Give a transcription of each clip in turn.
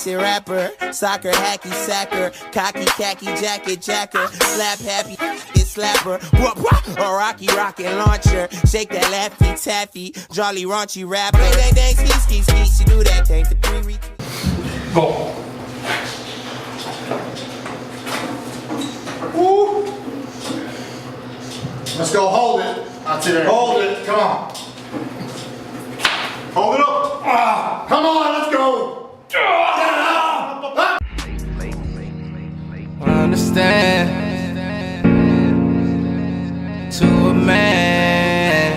Ratchet rapper, soccer hacky sacker, cocky khaki jacket jacker, slap happy slapper, or rocky rocket launcher, shake that laffy taffy, jolly raunchy rapper. Dang dang ski ski ski, she do that thing for 3 retweets. Go. Woo. Let's go, hold it. That's it. Hold it, come on. Hold it up. Ah, come on, let's go. Ah. I understand to a man.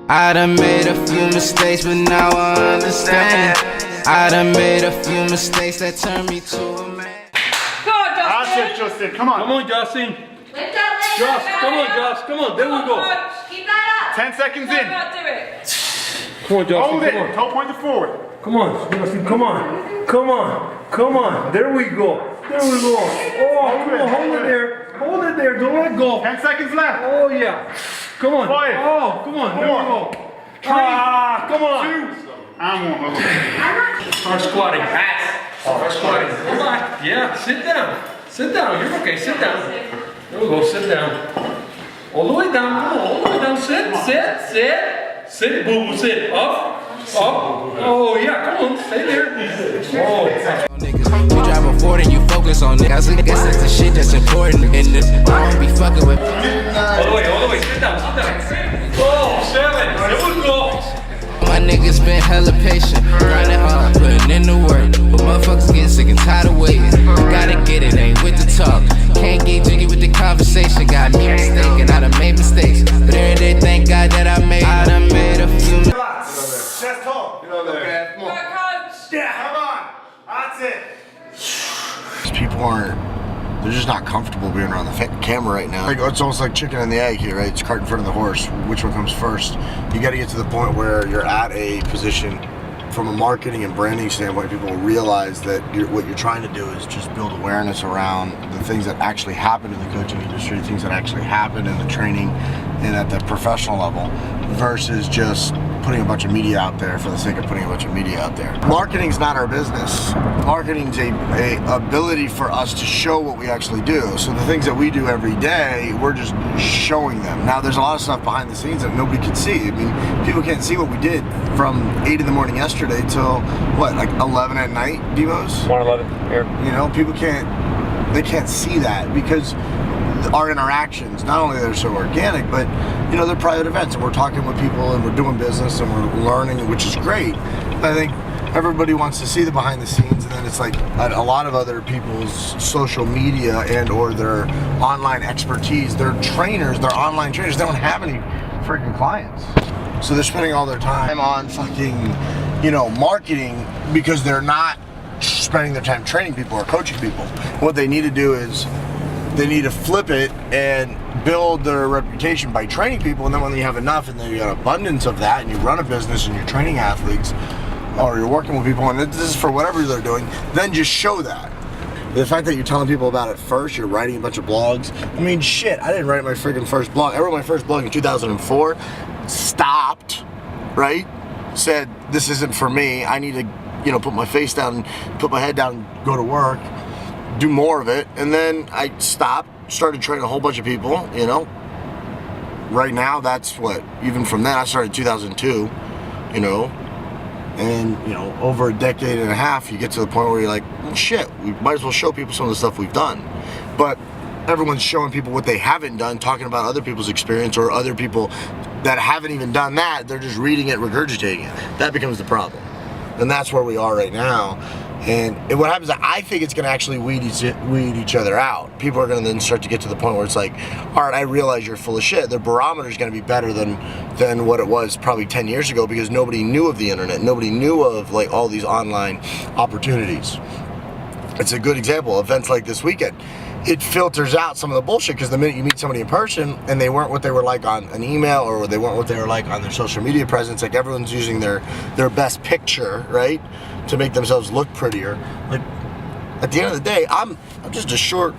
I done made a few mistakes, but now I understand. I done made a few mistakes that turned me to a man. Come on, Justin. That's it, Justin. Come on. Come on, Justin. Lift that leg. Josh, come on, Josh. Come on. There we go. Keep that up. 10 seconds in. Do it. Come on, Justin. Hold it. Come on. Toe pointed forward. Come on, Justin. Come on. Come on. Come on. There we go. There we go. Oh, come on. Hold it there. Hold it there. Don't let go. 10 seconds left. Oh, yeah. Come on. 5. Oh, come on. There we go. 3. Come on. 2. And 1. Start squatting. Start squatting. Come on. Yeah, sit down. Sit down. You're okay. Sit down. There we go. Sit down. All the way down. Come on. All the way down. Sit. Sit. Sit. Sit. Boom. Sit. Up. Up. Oh, yeah. Come on. Stay there. Oh. You drive a Ford and you focus on it. I guess that's the shit that's important in this. I don't be fucking with. All the way. All the way. Sit down. Sit down. Oh, 7. There we go. My niggas been hella patient, grinding hard, putting in the work. But motherfuckers getting sick and tired of waiting. Gotta get it, ain't with the talk. Can't get jiggy with the conversation. Got me mistaken, I done made mistakes. But every day, thank God that I done made a few. Chest tall. Get on there. Okay, come on. Coach. Yeah, come on. That's it. These people they're just not comfortable being around the camera right now. Like, it's almost like chicken and the egg here, right? It's cart in front of the horse. Which one comes first? You got to get to the point where you're at a position from a marketing and branding standpoint, people realize that what you're trying to do is just build awareness around the things that actually happen in the coaching industry, things that actually happen in the training and at the professional level, versus just putting a bunch of media out there for the sake of putting a bunch of media out there. Marketing's not our business. Marketing's a ability for us to show what we actually do. So the things that we do every day, we're just showing them. Now there's a lot of stuff behind the scenes that nobody can see. I mean, people can't see what we did from 8 in the morning yesterday till what, like 11 at night, Devos? 1:11 here. You know, people they can't see that because our interactions, not only they're so organic, but you know, they're private events and we're talking with people and we're doing business and we're learning, which is great. I think everybody wants to see the behind the scenes, and then it's like a lot of other people's social media and or their online expertise, they're trainers, they're online trainers, they don't have any freaking clients. So they're spending all their time on fucking, you know, marketing because they're not spending their time training people or coaching people. What they need to do is they need to flip it and build their reputation by training people, and then when you have enough and then you got abundance of that and you run a business and you're training athletes or you're working with people and this is for whatever they're doing, then just show that. The fact that you're telling people about it first, you're writing a bunch of blogs. I mean, shit, I didn't write my freaking first blog. I wrote my first blog in 2004, stopped, right? Said, this isn't for me. I need to, you know, put my face down, put my head down, and go to work, do more of it. And then I stopped, started training a whole bunch of people, you know. Right now, that's what, even from then, I started in 2002, you know. And, you know, over a decade and a half, you get to the point where you're like, well, shit, we might as well show people some of the stuff we've done. But everyone's showing people what they haven't done, talking about other people's experience or other people that haven't even done that. They're just reading it, regurgitating it. That becomes the problem. And that's where we are right now. And what happens is I think it's going to actually weed each other out. People are going to then start to get to the point where it's like, all right, I realize you're full of shit. Their barometer is going to be better than what it was probably 10 years ago because nobody knew of the internet. Nobody knew of like all these online opportunities. It's a good example. Events like this weekend, it filters out some of the bullshit because the minute you meet somebody in person and they weren't what they were like on an email or they weren't what they were like on their social media presence, like everyone's using their best picture, right, to make themselves look prettier. Like at the end of the day, I'm just a short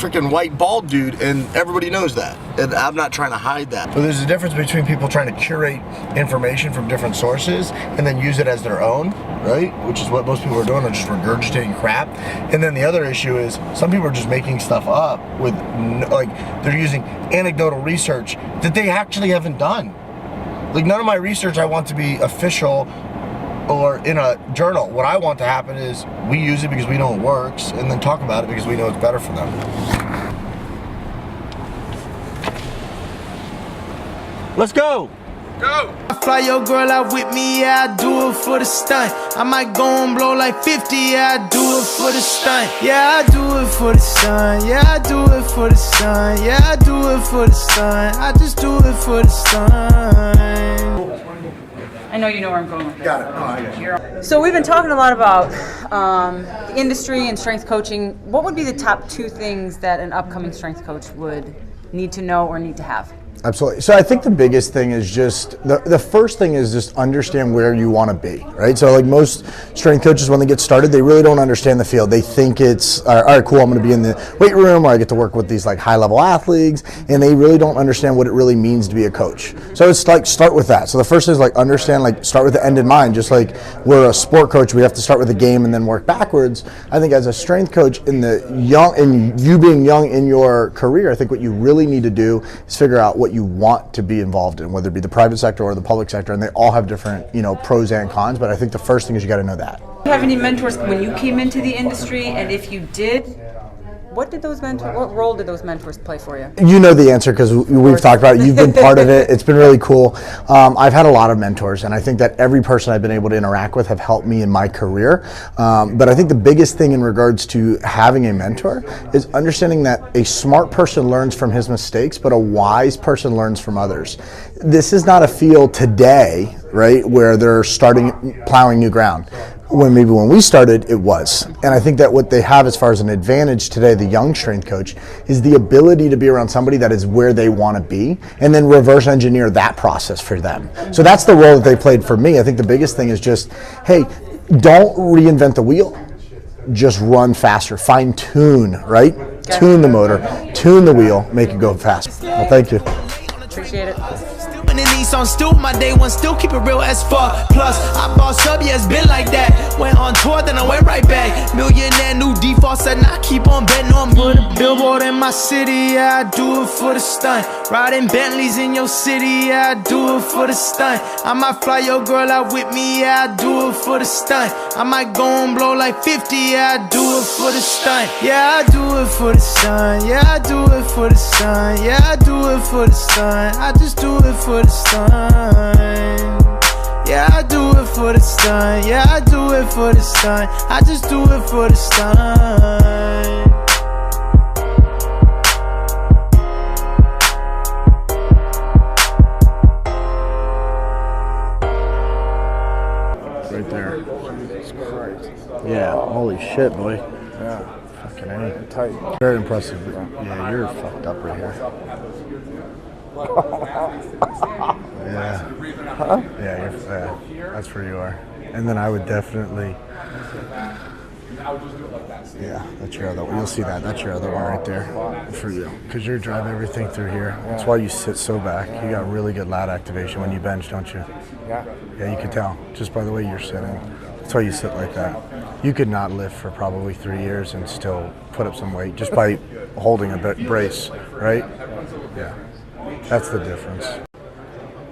freaking white bald dude, and everybody knows that. And I'm not trying to hide that. But there's a difference between people trying to curate information from different sources and then use it as their own, right? Which is what most people are doing, they're just regurgitating crap. And then the other issue is some people are just making stuff up with, like, they're using anecdotal research that they actually haven't done. Like, none of my research I want to be official or in a journal. What I want to happen is we use it because we know it works, and then talk about it because we know it's better for them. Let's go! Go! I fly your girl out with me, yeah, I do it for the stunt. I might go and blow like 50, yeah, I do it for the stunt. Yeah, I do it for the sun, yeah, I do it for the sun. Yeah, I do it for the sun, I just do it for the sun. I know you know where I'm going with this. Got it. Oh, I got you. So we've been talking a lot about the industry and strength coaching. What would be the top 2 things that an upcoming strength coach would need to know or need to have? Absolutely. So I think the biggest thing is just, the first thing is just understand where you want to be, right? So like most strength coaches, when they get started, they really don't understand the field. They think it's, all right, cool, I'm going to be in the weight room where I get to work with these like high level athletes, and they really don't understand what it really means to be a coach. So it's like, start with that. So the first is like understand, like start with the end in mind. Just like we're a sport coach, we have to start with the game and then work backwards. I think as a strength coach in the young, and you being young in your career, I think what you really need to do is figure out what you want to be involved in, whether it be the private sector or the public sector, and they all have different, pros and cons, but I think the first thing is you got to know that. Do you have any mentors when you came into the industry, and if you did, what role did those mentors play for you? You know the answer because we've talked about it. You've been part of it. It's been really cool. I've had a lot of mentors, and I think that every person I've been able to interact with have helped me in my career. But I think the biggest thing in regards to having a mentor is understanding that a smart person learns from his mistakes, but a wise person learns from others. This is not a field today, right, where they're plowing new ground. When we started, it was. And I think that what they have as far as an advantage today, the young strength coach, is the ability to be around somebody that is where they want to be and then reverse engineer that process for them. So that's the role that they played for me. I think the biggest thing is just, hey, don't reinvent the wheel. Just run faster, fine tune, right? Okay. Tune the motor, tune the wheel, make it go fast. Well, thank you. Appreciate it. In the Nissan, still my day one, still keep it real as fuck. Plus, I boss up, yeah, it's been like that. Went on tour, then I went right back. Millionaire, new default, said I keep on betting on me. Put a billboard in my city, yeah, I do it for the stunt. Riding Bentleys in your city, yeah, I do it for the stunt. I might fly your girl out with me, yeah, I do it for the stunt. I might go and blow like 50, yeah, I do it for the stunt. Yeah, I do it for the sun, yeah, I do it for the sun. Yeah, I do it for the sun, I just do it for the sun. Yeah, I do it for the sun. Yeah, I do it for the sun. I just do it for the sun. Right there. Yeah, holy shit, boy. Yeah. Fucking A. Tight. Very impressive. Yeah, you're fucked up right here. Yeah. Huh? Yeah, that's where you are. And then I would definitely. Yeah, that's your other one. You'll see that. That's your other one right there for you. Because you drive everything through here. That's why you sit so back. You got really good lat activation when you bench, don't you? Yeah. Yeah, you can tell just by the way you're sitting. That's why you sit like that. You could not lift for probably 3 years and still put up some weight just by holding a brace, right? Yeah. That's the difference.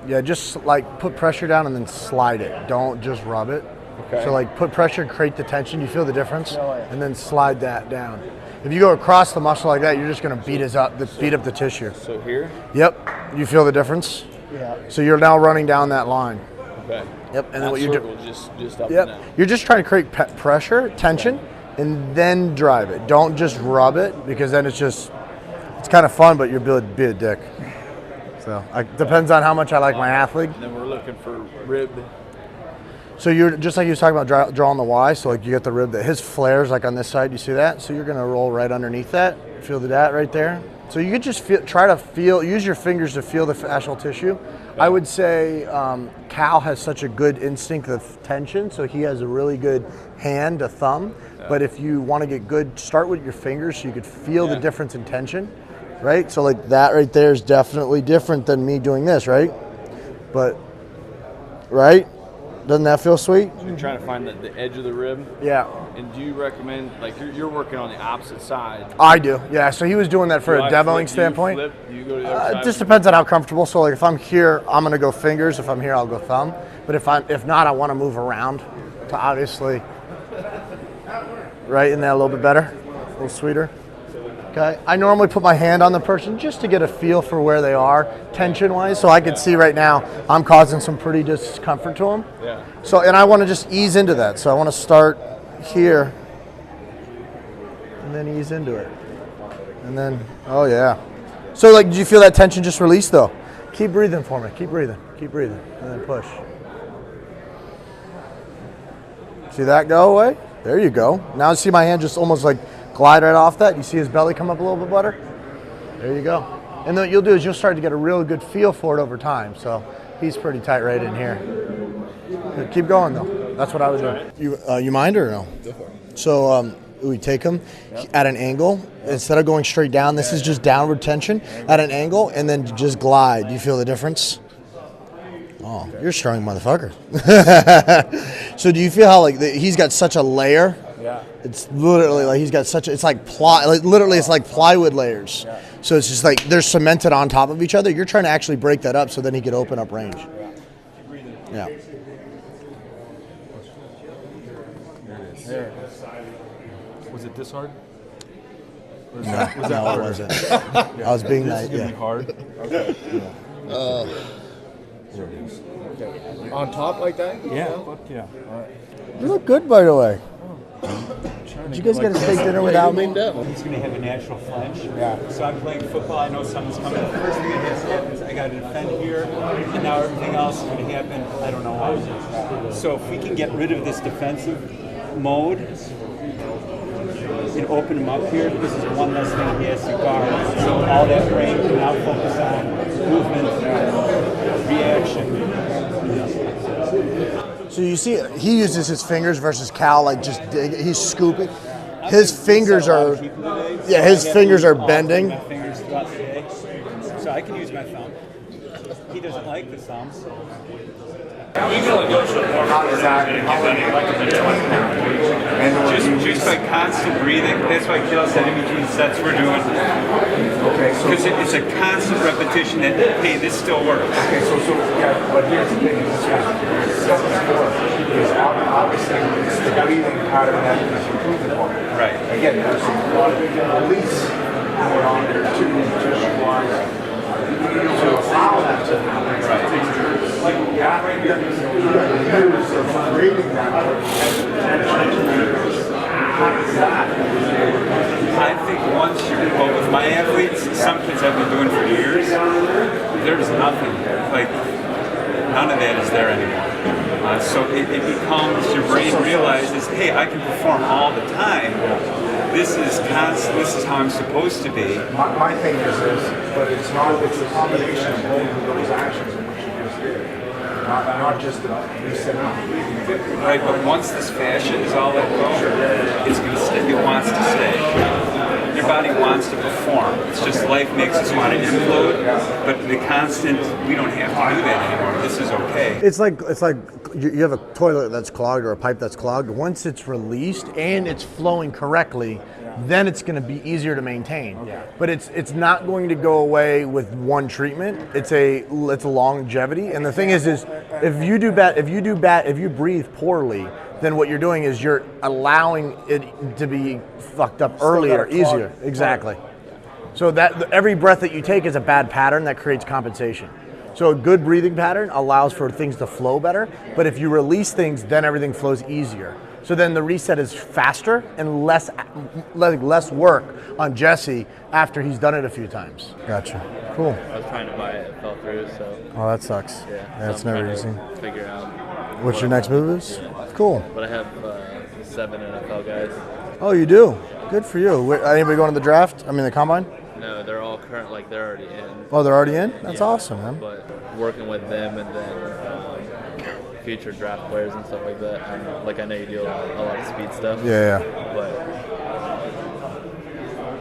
Yeah, just like put pressure down and then slide it. Don't just rub it. Okay. So like put pressure, create the tension. You feel the difference, and then slide that down. If you go across the muscle like that, you're just going to beat up the tissue. So here? Yep. You feel the difference? Yeah. So you're now running down that line. Okay. Yep. And then what you do? Just up and down. You're just trying to create pressure, tension, and then drive it. Don't just rub it because then it's kind of fun, but you're be a dick. So it depends on how much I like my athlete. And then we're looking for rib. So you're just like he was talking about drawing the Y. So like you get the rib that his flares like on this side. You see that? So you're gonna roll right underneath that. Feel that right there. So you could just use your fingers to feel the fascial tissue, I would say Cal has such a good instinct of tension, so he has a really good hand, a thumb. Yeah. But if you want to get good, start with your fingers so you could feel the difference in tension, right? So like that right there is definitely different than me doing this, right? But, right? Doesn't that feel sweet? You're trying to find the edge of the rib. Yeah. And do you recommend, like, you're working on the opposite side? I do, yeah. So he was doing that for a demoing standpoint. Do you go to the other side? It just depends on how comfortable. So like if I'm here, I'm gonna go fingers. If I'm here, I'll go thumb. But if not, I want to move around to obviously, right? Isn't that a little bit better? A little sweeter. Okay. I normally put my hand on the person just to get a feel for where they are tension-wise. So I can see right now I'm causing some pretty discomfort to them. Yeah. So, and I want to just ease into that. So I want to start here and then ease into it. And then, oh yeah. So like, did you feel that tension just release though? Keep breathing for me. Keep breathing. Keep breathing. And then push. See that go away? There you go. Now see my hand just almost like glide right off that. You see his belly come up a little bit better? There you go. And then what you'll do is you'll start to get a real good feel for it over time. So he's pretty tight right in here. Good. Keep going though. That's what I would do. You mind or no? Go for it. So we take him at an angle. Instead of going straight down, this is just downward tension at an angle and then just glide. Do you feel the difference? Oh, you're a strong motherfucker. So do you feel how like he's got such a layer? Yeah. It's literally like he's got such a, it's like literally it's like plywood layers. Yeah. So it's just like they're cemented on top of each other. You're trying to actually break that up so then he could open up range. Yeah. There. Was it this hard? Was that hard? It wasn't. I was being nice. This is gonna be hard. Okay. There it is. Okay. On top like that? Yeah. Yeah. All right. You look good, by the way. Did you guys get a steak dinner without me? He's going to have a natural flinch. Yeah. So I'm playing football. I know something's coming. The first thing that has to happen is I got to defend here, and now everything else is going to happen. I don't know why. So if we can get rid of this defensive mode and open him up here, this is one less thing he has to guard. So all that brain can now focus on movement, reaction. So you see, he uses his fingers versus Cal, like just he's scooping. His fingers are, yeah, his fingers are bending. My fingers throughout the day, so I can use my thumb. He doesn't like the thumb. Just by constant breathing. That's why Kel said in between sets we're doing. Okay, so because it's a constant repetition that hey, this still works. Okay, so yeah, but here's the thing: is obviously it's the breathing pattern that is improving on it. Right. Again, there's a lot of release going on there too, wise to allow that to happen. Right. Like years of breathing that. I think once well, with my athletes, some kids I've been doing for years, there's nothing, like, none of that is there anymore. So it becomes, your brain realizes, hey, I can perform all the time. This is constant, this is how I'm supposed to be. My thing is this, but it's a combination of both of those actions in which you just did. Not just the reset breathing. Right, but once this fascia is all let go, it's going to stay. It wants to stay. Your body wants to perform. It's just life makes us want to implode, but the constant, we don't have to do that anymore. This is okay. It's like you have a toilet that's clogged or a pipe that's clogged. Once it's released and it's flowing correctly, then it's going to be easier to maintain. But it's not going to go away with one treatment. It's a longevity. And the thing is if you breathe poorly, then what you're doing is you're allowing it to be fucked up earlier, easier. Exactly. So that every breath that you take is a bad pattern that creates compensation. So a good breathing pattern allows for things to flow better, but if you release things, then everything flows easier. So then the reset is faster and less work on Jesse after he's done it a few times. Gotcha. Cool. I was trying to buy it, it fell through, so. Oh, that sucks. Yeah, it's never easy. Figure out. What's your next move is? Yeah. Cool. But I have 7 NFL guys. Oh, you do? Good for you. Anybody going to the draft? I mean, the combine? No, they're all current, like they're already in. Oh, they're already in? That's awesome, man. But working with them and then future draft players and stuff like that. And like I know you do a lot of speed stuff. Yeah. But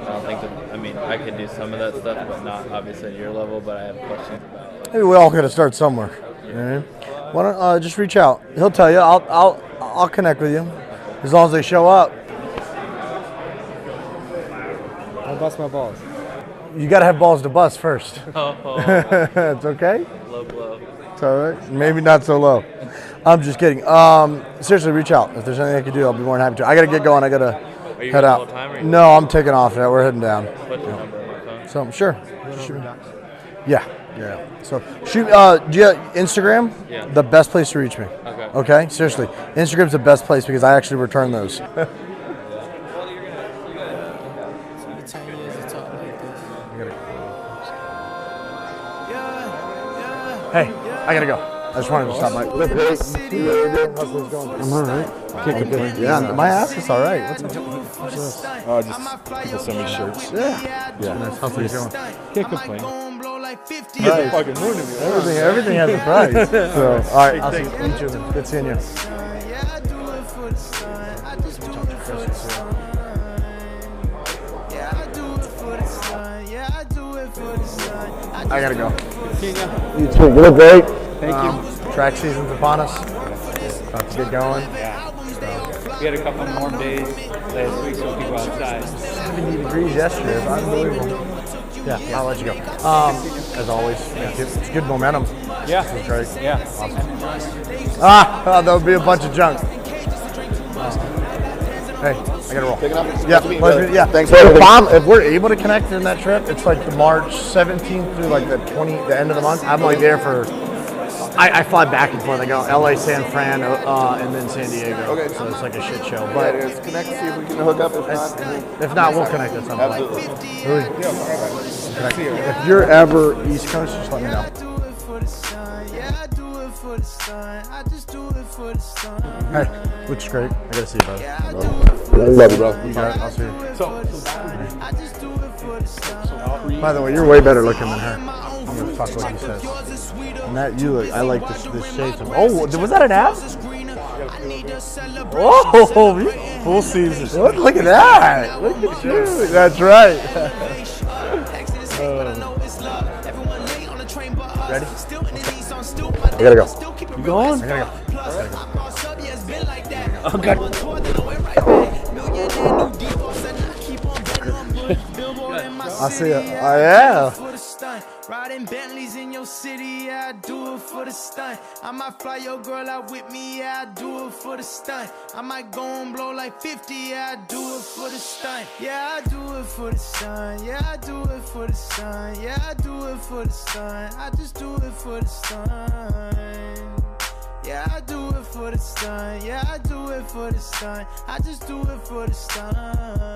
I don't think that. I mean, I could do some of that stuff, but not obviously at your level. But I have questions about it. Maybe we all got to start somewhere. You know what I mean? Why don't just reach out? He'll tell you. I'll connect with you as long as they show up. I'll bust my balls. You got to have balls to bust first. Oh. It's okay. Low blow. It's all right. Maybe not so low. I'm just kidding. Seriously, reach out. If there's anything I can do, I'll be more than happy to. I got to get going. I got to head out. The whole time, or No, I'm taking off now. We're heading down. What's your number on my phone? So, sure. Yeah. So, shoot. Do you have Instagram? Yeah. The best place to reach me. Okay. Seriously, Instagram's the best place because I actually return those. Hey, I gotta go. I just wanted to stop by. How's things going? I'm all right. Can't complain. Yeah, my ass is all right. What's up? Just people send me shirts. Yeah. Yeah. How's things going? Can't complain. Right. Fucking ruining me. Everything has a price. So, all right, I'll see you. Good seeing you. I gotta go. You too. You look great. Thank you. Track season's upon us. About to get going. We had a couple more days last week, so people outside. 70 degrees yesterday. It's unbelievable. Yeah, I'll let you go. As always, it's good momentum. Yeah. It's great. Yeah. Awesome. There'll be a bunch of junk. Hey, I gotta roll. Yeah, pleasure. Yeah, thanks. If we're able to connect in that trip, it's like the March 17th through like the end of the month. I'm like there for. I fly back and forth. I go LA, San Fran, and then San Diego. Okay. So it's like a shit show. But let's connect, see if we can hook up. If not, we'll connect at some point. Absolutely. Really? If you're ever East Coast, just let me know. Hey, looks great. I gotta see you, brother. Love you, bro. You got it. I'll see you. By the way, you're way better looking than her. I'm gonna fuck what he says. And that you look. I like this shade. Oh, was that an app? Oh, full season. Look at that. Look at you. That's right. Ready? I gotta go. You going? I gotta go. Oh, God. I'll see you. Oh, yeah. Riding Bentleys in your city, yeah, I do it for the stunt. I might fly your girl out with me, yeah, I do it for the stunt. I might go and blow like 50, yeah, I do it for the stunt. Yeah, I do it for the sun, yeah, I do it for the sun, yeah, I do it for the sun. I just do it for the sun. Yeah, I do it for the sun, yeah, I do it for the sun. I just do it for the sun.